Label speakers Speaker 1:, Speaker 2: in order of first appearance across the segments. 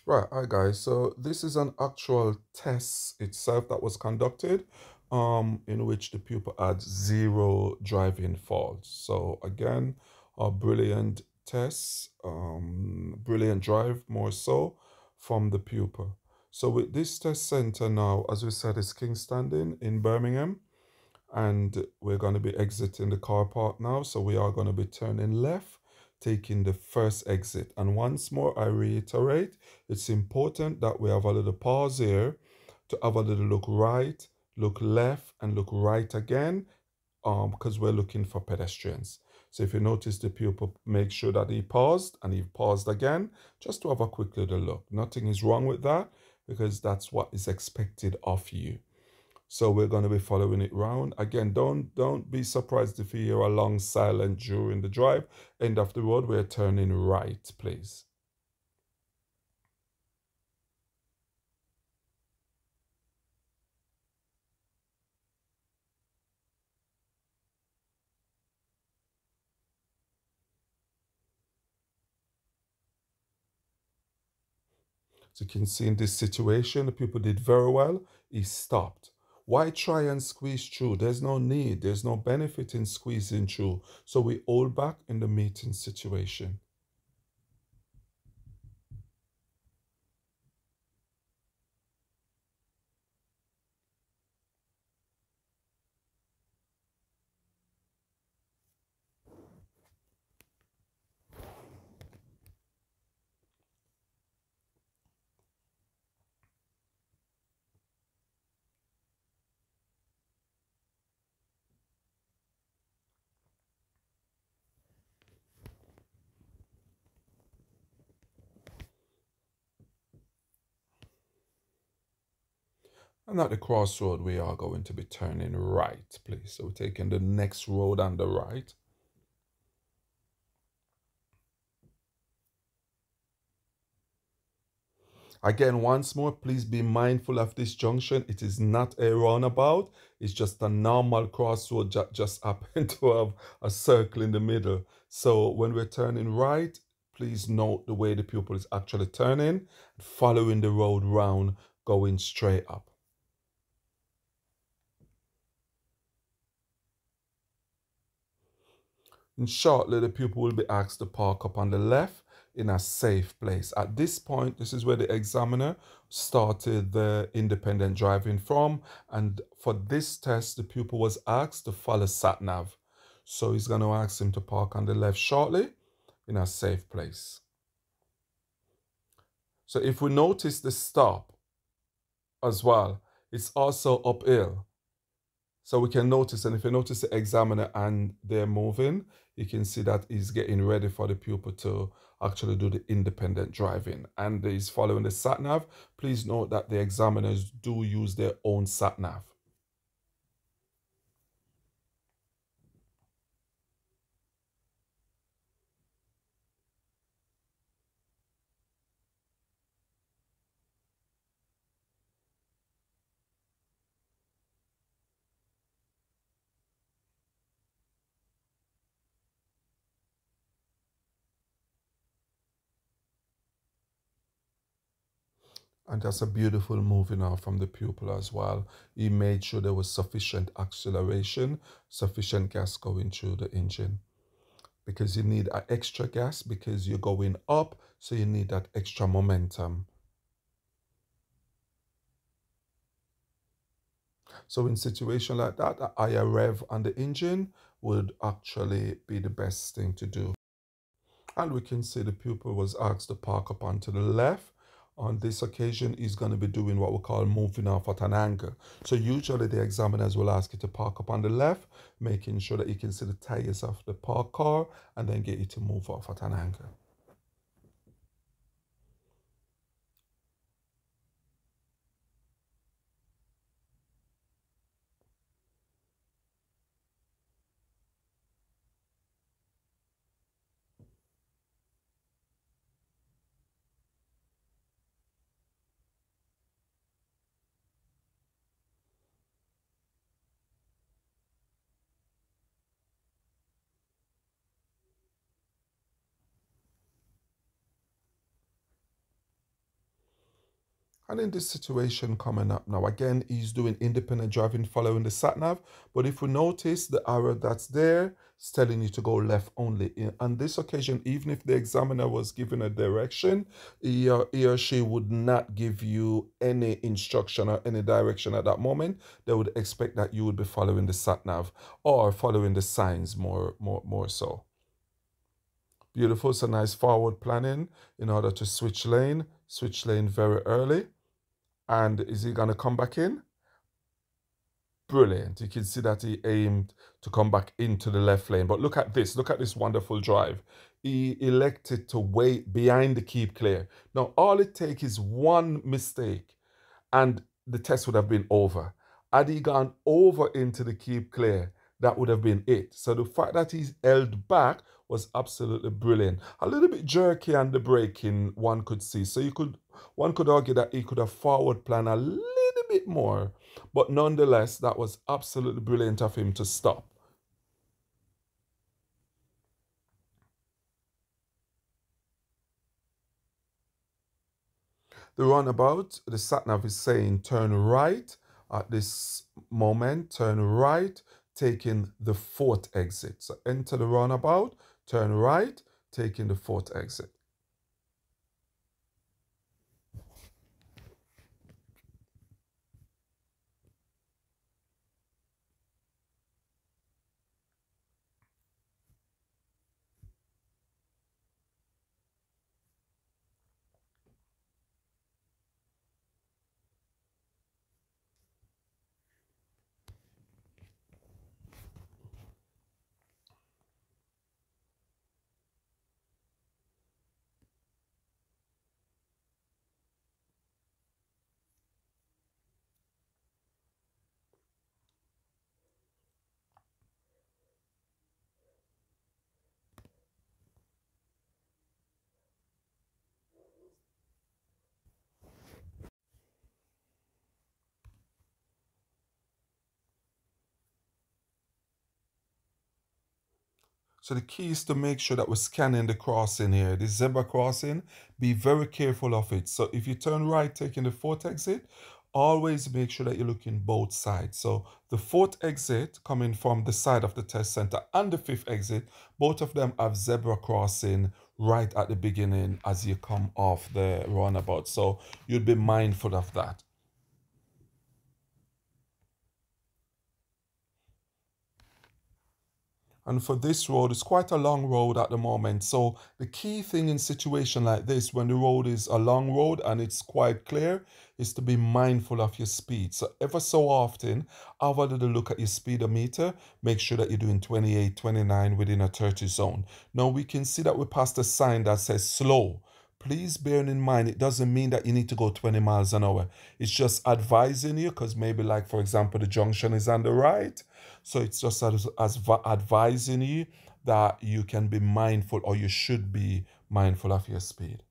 Speaker 1: Right, hi guys. So this is an actual test itself that was conducted, in which the pupil had zero driving faults. So again, a brilliant test, brilliant drive more so from the pupil. So with this test center now, as we said, it's Kingstanding in Birmingham, and we're going to be exiting the car park now. So we are going to be turning left, taking the first exit. And once more, I reiterate, it's important that we have a little pause here to have a little look right, look left, and look right again, because we're looking for pedestrians. So if you notice the pupil, make sure that he paused and he paused again, just to have a quick little look. Nothing is wrong with that, because that's what is expected of you. So we're going to be following it round. Again, don't be surprised if you hear a long silence during the drive. End of the road, we're turning right, please. So you can see in this situation, the people did very well. He stopped. Why try and squeeze through? There's no need. There's no benefit in squeezing through. So we hold back in the meeting situation. And at the crossroad, we are going to be turning right, please. So we're taking the next road on the right. Again, once more, please be mindful of this junction. It is not a roundabout. It's just a normal crossroad that just happen to have a circle in the middle. So when we're turning right, please note the way the pupil is actually turning, following the road round, going straight up. And shortly, the pupil will be asked to park up on the left in a safe place. At this point, this is where the examiner started the independent driving from. And for this test, the pupil was asked to follow sat-nav. So he's going to ask him to park on the left shortly in a safe place. So if we notice the stop as well, it's also uphill. So we can notice, and if you notice the examiner and they're moving, you can see that he's getting ready for the pupil to actually do the independent driving. And he's following the sat nav. Please note that the examiners do use their own sat nav. And that's a beautiful moving off from the pupil as well. He made sure there was sufficient acceleration, sufficient gas going through the engine. Because you need an extra gas because you're going up, so you need that extra momentum. So in situation like that, a higher rev on the engine would actually be the best thing to do. And we can see the pupil was asked to park up onto the left. On this occasion, he's going to be doing what we call moving off at an angle. So usually the examiners will ask you to park up on the left, making sure that you can see the tires of the parked car, and then get you to move off at an angle. And in this situation coming up now, again, he's doing independent driving following the sat nav. But if we notice the arrow that's there, it's telling you to go left only. On this occasion, even if the examiner was given a direction, he or she would not give you any instruction or any direction at that moment. They would expect that you would be following the sat nav or following the signs more so. Beautiful. So nice forward planning in order to switch lane very early. And is he going to come back in? Brilliant. You can see that he aimed to come back into the left lane. But look at this. Look at this wonderful drive. He elected to wait behind the keep clear. Now, all it takes is one mistake and the test would have been over. Had he gone over into the keep clear, that would have been it. So the fact that he's held back was absolutely brilliant. A little bit jerky on the braking, one could see. So one could argue that he could have forward planned a little bit more. But nonetheless, that was absolutely brilliant of him to stop. The roundabout, the sat-nav is saying turn right at this moment, turn right, taking the 4th exit. So enter the roundabout, turn right, taking the 4th exit. So the key is to make sure that we're scanning the crossing here, the zebra crossing. Be very careful of it. So if you turn right, taking the 4th exit, always make sure that you're looking both sides. So the 4th exit coming from the side of the test center and the 5th exit, both of them have zebra crossing right at the beginning as you come off the roundabout. So you'd be mindful of that. And for this road, it's quite a long road at the moment. So the key thing in situation like this, when the road is a long road and it's quite clear, is to be mindful of your speed. So ever so often, have a little look at your speedometer. Make sure that you're doing 28, 29 within a 30 zone. Now we can see that we passed a sign that says slow. Please bear in mind, it doesn't mean that you need to go 20 miles an hour. It's just advising you because maybe like, for example, the junction is on the right. So it's just advising you that you can be mindful or you should be mindful of your speed.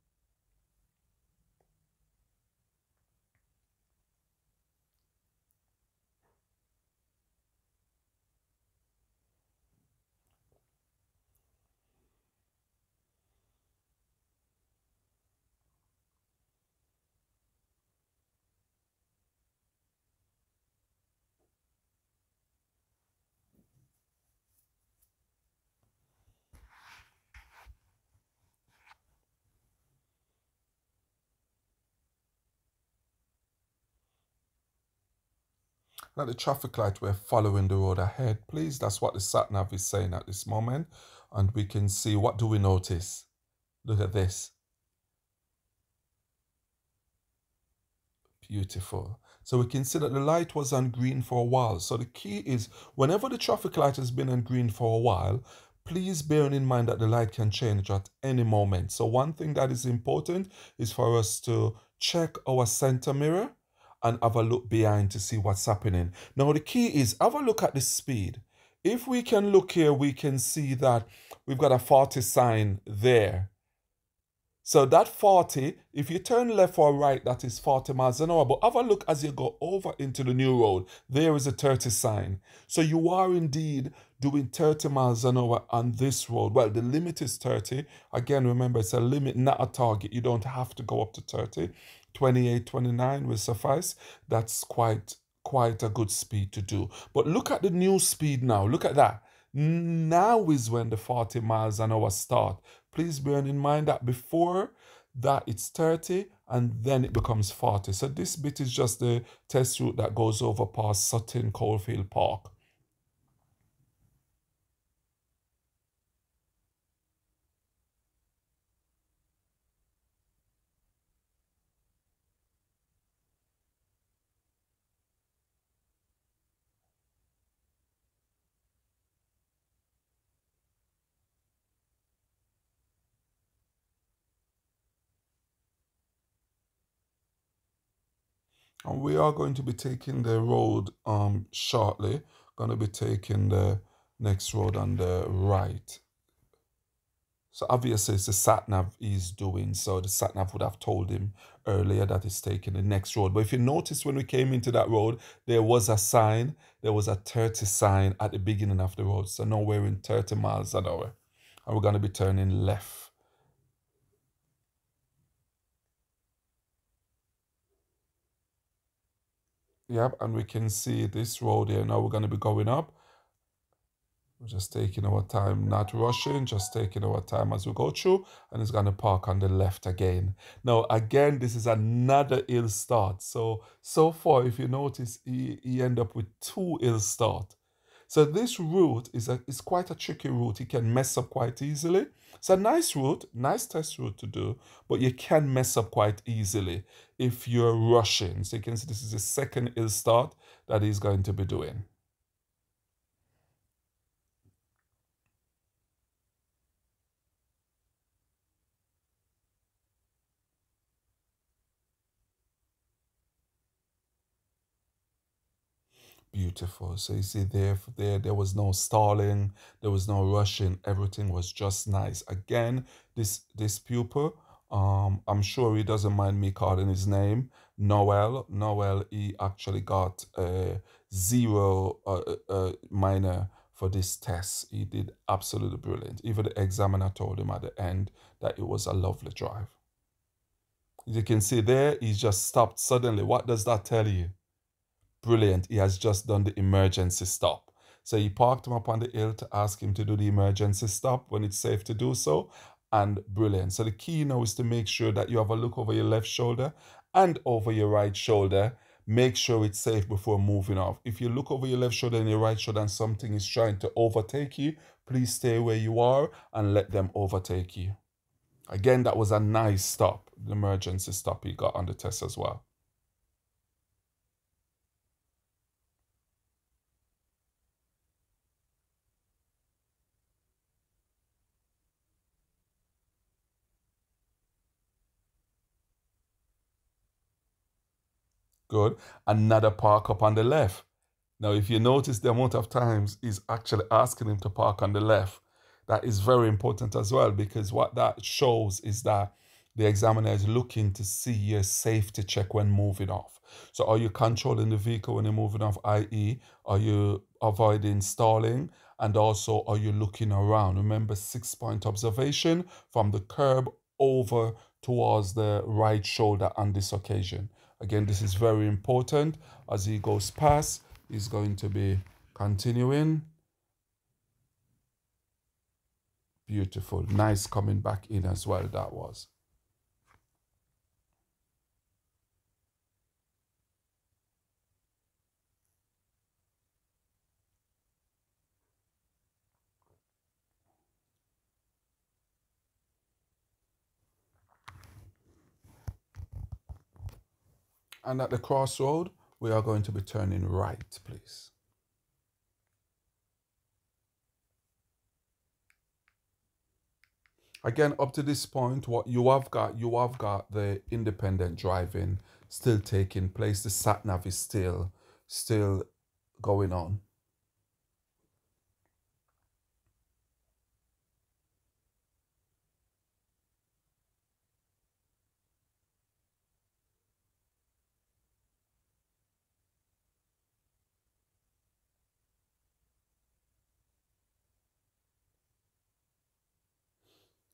Speaker 1: At the traffic light, we're following the road ahead. Please, that's what the sat-nav is saying at this moment. And we can see, what do we notice? Look at this. Beautiful. So we can see that the light was on green for a while. So the key is, whenever the traffic light has been on green for a while, please bear in mind that the light can change at any moment. So one thing that is important is for us to check our center mirror and have a look behind to see what's happening. Now the key is, have a look at the speed. If we can look here, we can see that we've got a 40 sign there. So that 40, if you turn left or right, that is 40 miles an hour. But have a look as you go over into the new road. There is a 30 sign. So you are indeed doing 30 miles an hour on this road. Well, the limit is 30. Again, remember, it's a limit, not a target. You don't have to go up to 30. 28, 29 will suffice. That's quite a good speed to do. But look at the new speed now. Look at that. Now is when the 40 miles an hour start. Please bear in mind that before that it's 30 and then it becomes 40. So this bit is just the test route that goes over past Sutton Coalfield Park. And we are going to be taking the road shortly. Going to be taking the next road on the right. So obviously it's the sat-nav he's doing. So the sat-nav would have told him earlier that he's taking the next road. But if you notice when we came into that road, there was a sign. There was a 30 sign at the beginning of the road. So now we're in 30 miles an hour. And we're going to be turning left. Yep, and we can see this road here. Now we're going to be going up. We're just taking our time, not rushing, just taking our time as we go through, and it's going to park on the left again. Now, again, this is another hill start. So far, if you notice, he end up with 2 hill start. So this route is quite a tricky route. You can mess up quite easily. It's a nice route, nice test route to do, but you can mess up quite easily if you're rushing. So you can see this is the second hill start that he's going to be doing. Beautiful. So you see there was no stalling, there was no rushing. Everything was just nice. Again, this pupil, I'm sure he doesn't mind me calling his name. Noel. Noel, he actually got a zero minor for this test. He did absolutely brilliant. Even the examiner told him at the end that it was a lovely drive. You can see there, he just stopped suddenly. What does that tell you? Brilliant. He has just done the emergency stop. So he parked him up on the hill to ask him to do the emergency stop when it's safe to do so. And brilliant. So the key now is to make sure that you have a look over your left shoulder and over your right shoulder. Make sure it's safe before moving off. If you look over your left shoulder and your right shoulder and something is trying to overtake you, please stay where you are and let them overtake you. Again, that was a nice stop, the emergency stop he got on the test as well. Good. Another park up on the left. Now, if you notice the amount of times he's actually asking him to park on the left, that is very important as well, because what that shows is that the examiner is looking to see your safety check when moving off. So are you controlling the vehicle when you're moving off, i.e., are you avoiding stalling? And also, are you looking around? Remember, 6-point observation from the curb over towards the right shoulder on this occasion. Again, this is very important. As he goes past, he's going to be continuing. Beautiful. Nice coming back in as well, that was. And at the crossroad, we are going to be turning right, please. Again, up to this point, what you have got the independent driving still taking place. The sat nav is still going on.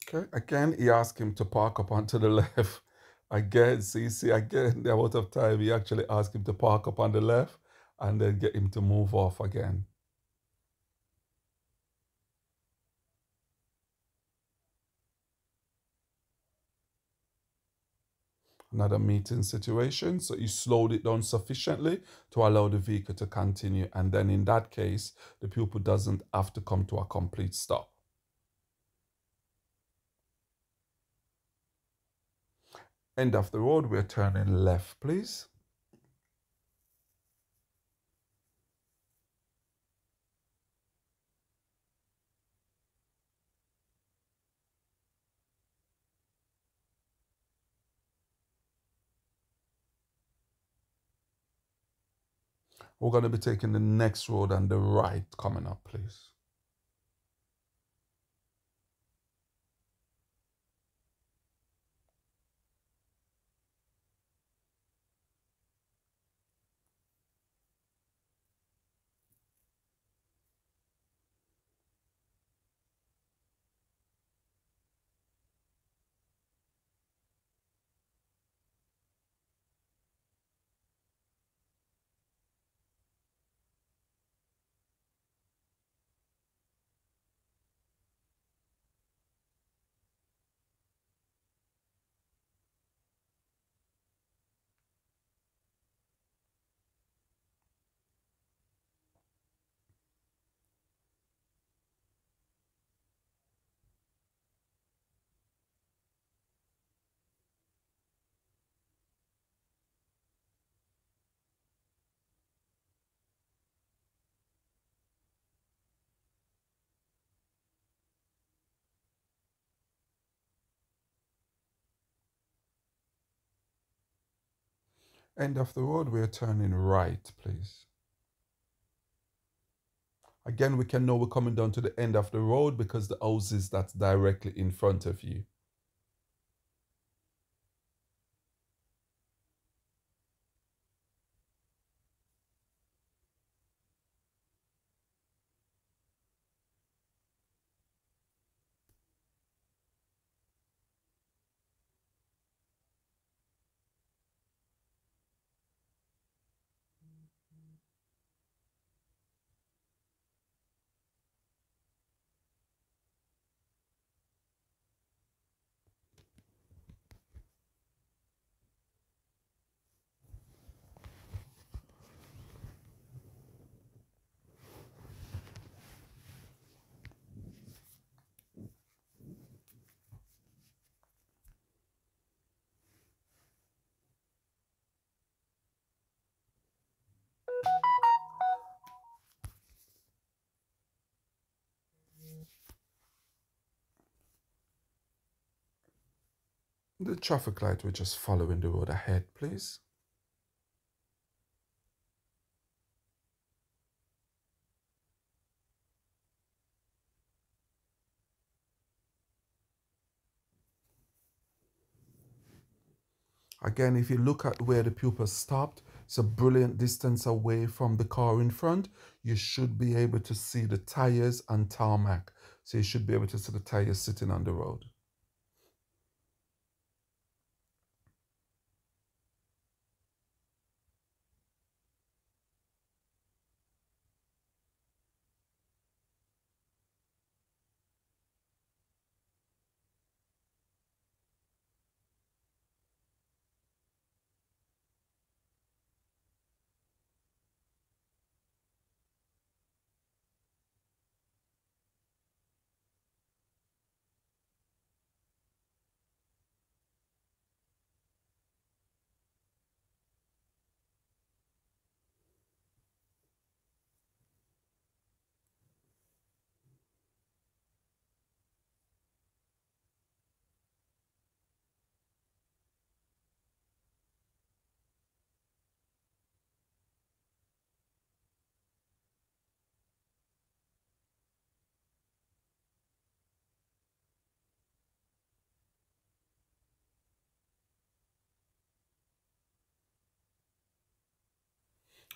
Speaker 1: Okay, again, he asked him to park up onto the left. Again, see, again, the amount of time he actually asked him to park up on the left and then get him to move off again. Another meeting situation. So he slowed it down sufficiently to allow the vehicle to continue. And then in that case, the pupil doesn't have to come to a complete stop. End of the road, we're turning left, please. We're going to be taking the next road on the right coming up, please. End of the road, we're turning right, please. Again, we can know we're coming down to the end of the road because the house is that's directly in front of you. The traffic light, we're just following the road ahead, please. Again, if you look at where the pupil stopped, it's a brilliant distance away from the car in front. You should be able to see the tires and tarmac. So you should be able to see the tires sitting on the road.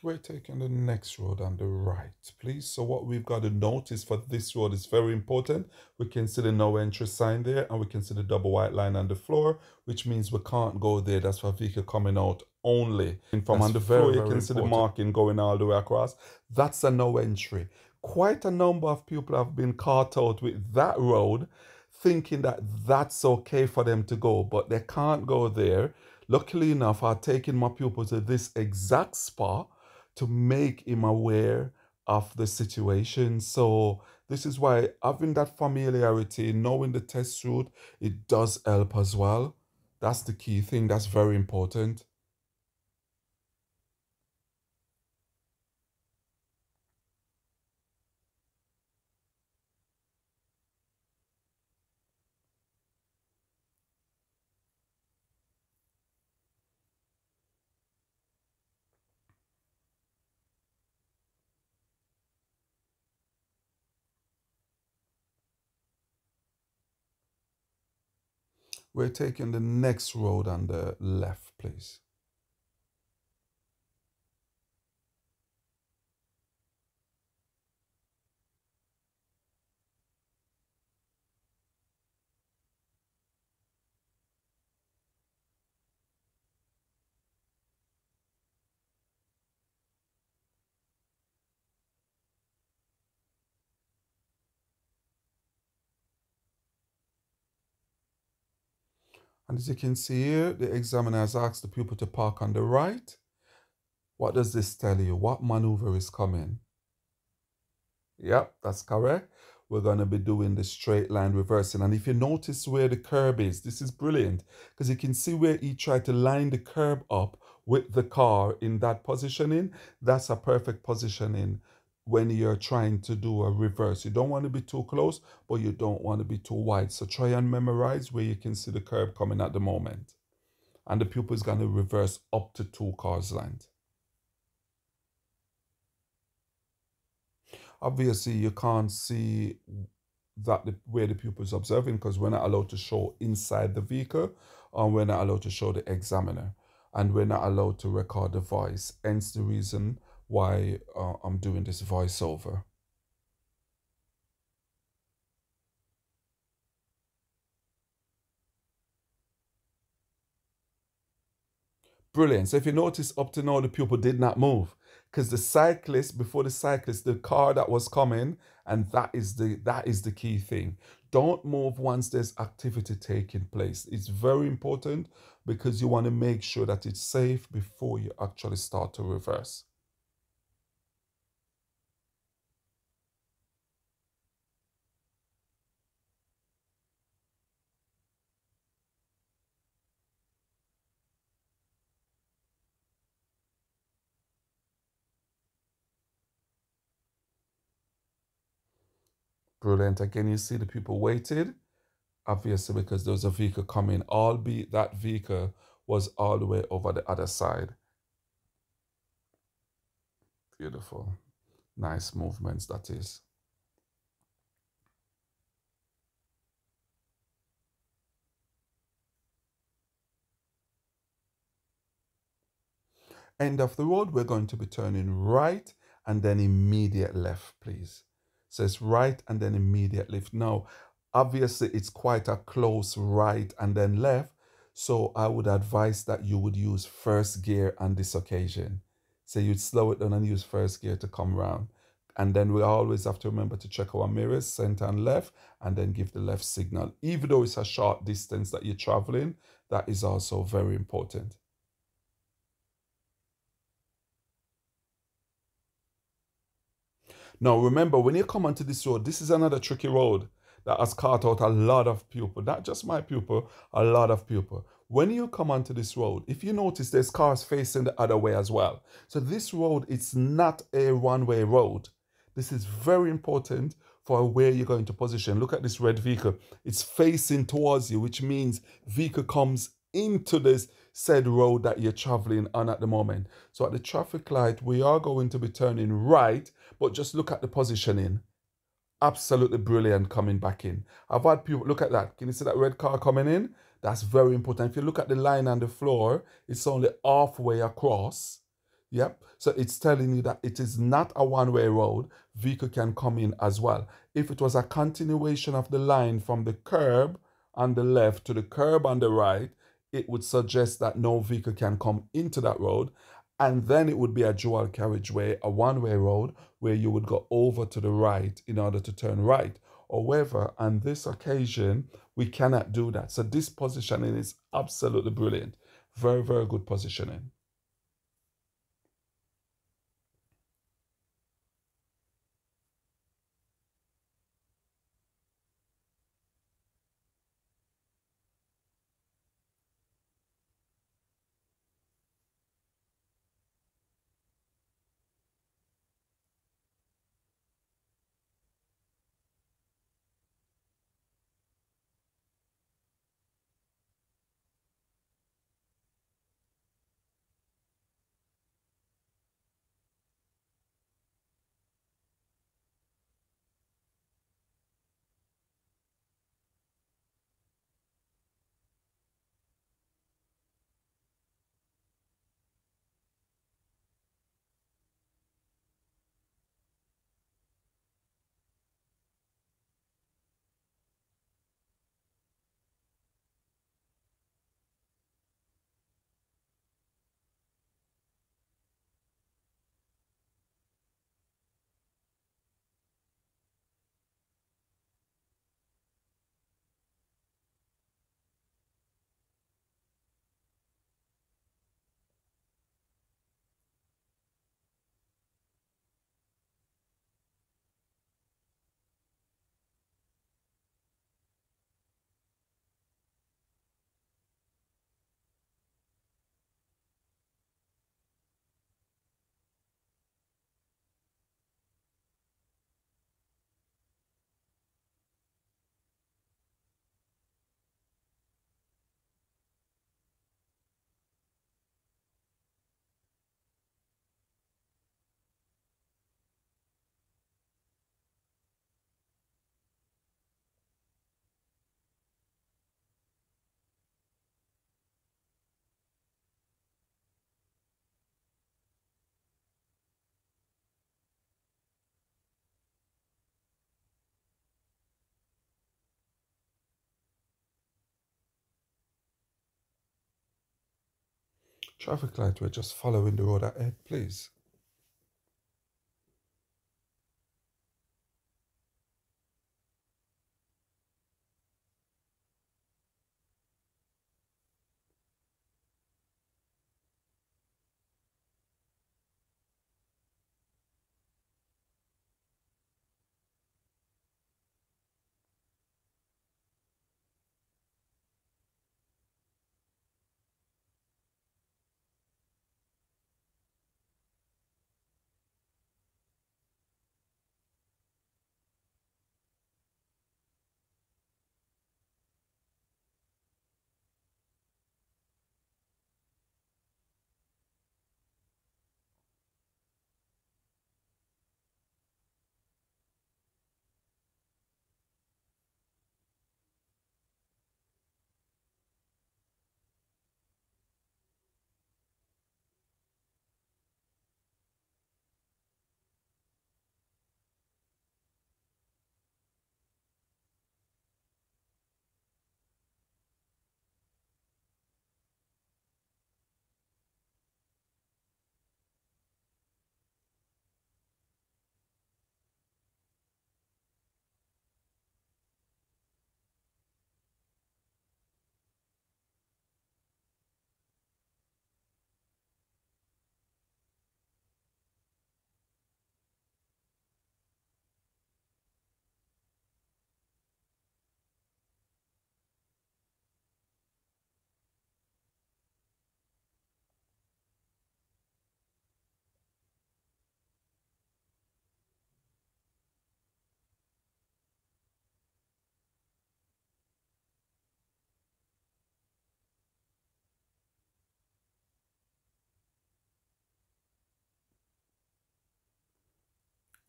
Speaker 1: We're taking the next road on the right, please. So what we've got to notice for this road is very important. We can see the no entry sign there, and we can see the double white line on the floor, which means we can't go there. That's for vehicle coming out only. And from on the floor, you can see the marking going all the way across. That's a no entry. Quite a number of people have been caught out with that road, thinking that that's okay for them to go, but they can't go there. Luckily enough, I've taken my pupil to this exact spot to make him aware of the situation. So this is why having that familiarity, knowing the test route, it does help as well. That's the key thing. That's very important. We're taking the next road on the left, please. And as you can see here, the examiner has asked the pupil to park on the right. What does this tell you? What maneuver is coming? Yep, that's correct. We're going to be doing the straight line reversing. And if you notice where the curb is, this is brilliant because you can see where he tried to line the curb up with the car in that positioning. That's a perfect positioning when you're trying to do a reverse. You don't want to be too close, but you don't want to be too wide. So try and memorize where you can see the curb coming at the moment. And the pupil is going to reverse up to 2 cars length. Obviously, you can't see that where the pupil is observing because we're not allowed to show inside the vehicle, or we're not allowed to show the examiner, and we're not allowed to record the voice. Hence the reason why I'm doing this voiceover. Brilliant. So if you notice up to now, the pupil did not move because the cyclist, before the cyclist, the car that was coming, and that is the key thing. Don't move once there's activity taking place. It's very important because you want to make sure that it's safe before you actually start to reverse. Brilliant. Again, you see the people waited, obviously because there was a vehicle coming, albeit that vehicle was all the way over the other side. Beautiful. Nice movements, that is. End of the road, we're going to be turning right and then immediate left, please. So it's right and then immediate left. Now, obviously, it's quite a close right and then left. So I would advise that you would use first gear on this occasion. So you'd slow it down and use first gear to come round. And then we always have to remember to check our mirrors, center and left, and then give the left signal. Even though it's a short distance that you're traveling, that is also very important. Now, remember, when you come onto this road, this is another tricky road that has caught out a lot of people, not just my pupil, a lot of people. When you come onto this road, if you notice, there's cars facing the other way as well. So this road, it's not a one-way road. This is very important for where you're going to position. Look at this red vehicle. It's facing towards you, which means vehicle comes into this said road that you're traveling on at the moment. So at the traffic light, we are going to be turning right, but just look at the positioning. Absolutely brilliant coming back in. I've had people, look at that. Can you see that red car coming in? That's very important. If you look at the line on the floor, it's only halfway across. Yep. So it's telling you that it is not a one-way road. Vehicle can come in as well. If it was a continuation of the line from the curb on the left to the curb on the right, it would suggest that no vehicle can come into that road. And then it would be a dual carriageway, a one-way road, where you would go over to the right in order to turn right. However, on this occasion, we cannot do that. So this positioning is absolutely brilliant. Very, very good positioning. Traffic light, we're just following the road ahead, please.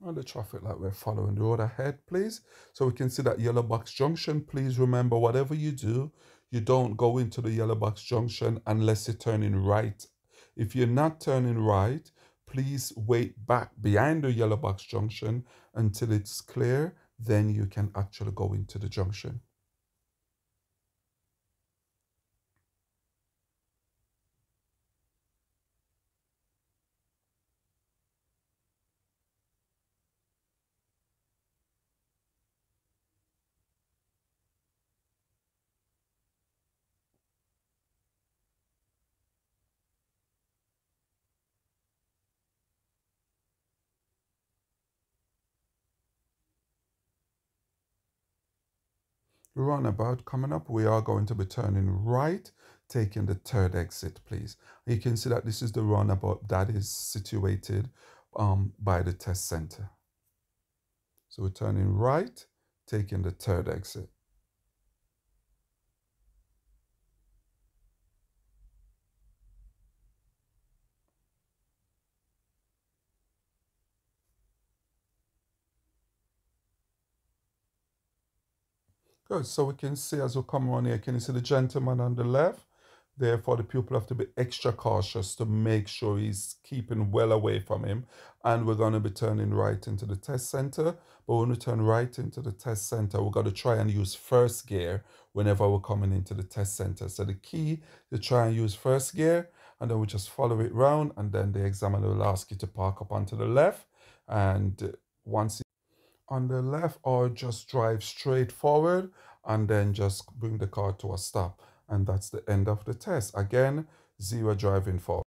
Speaker 1: On the traffic light, we're following the road ahead, please. So we can see that yellow box junction. Please remember, whatever you do, you don't go into the yellow box junction unless you're turning right. If you're not turning right, please wait back behind the yellow box junction until it's clear. Then you can actually go into the junction. Roundabout coming up, we are going to be turning right, taking the third exit, please. You can see that this is the roundabout that is situated by the test center. So we're turning right, taking the third exit. Good. So we can see as we come around here, can you see the gentleman on the left? Therefore, the pupil have to be extra cautious to make sure he's keeping well away from him. And we're going to be turning right into the test center. But when we turn right into the test center, we're going to try and use first gear whenever we're coming into the test center. So the key to try and use first gear, and then we just follow it round, and then the examiner will ask you to park up onto the left. And once on the left, or just drive straight forward and then just bring the car to a stop, and that's the end of the test. Again, zero driving fault.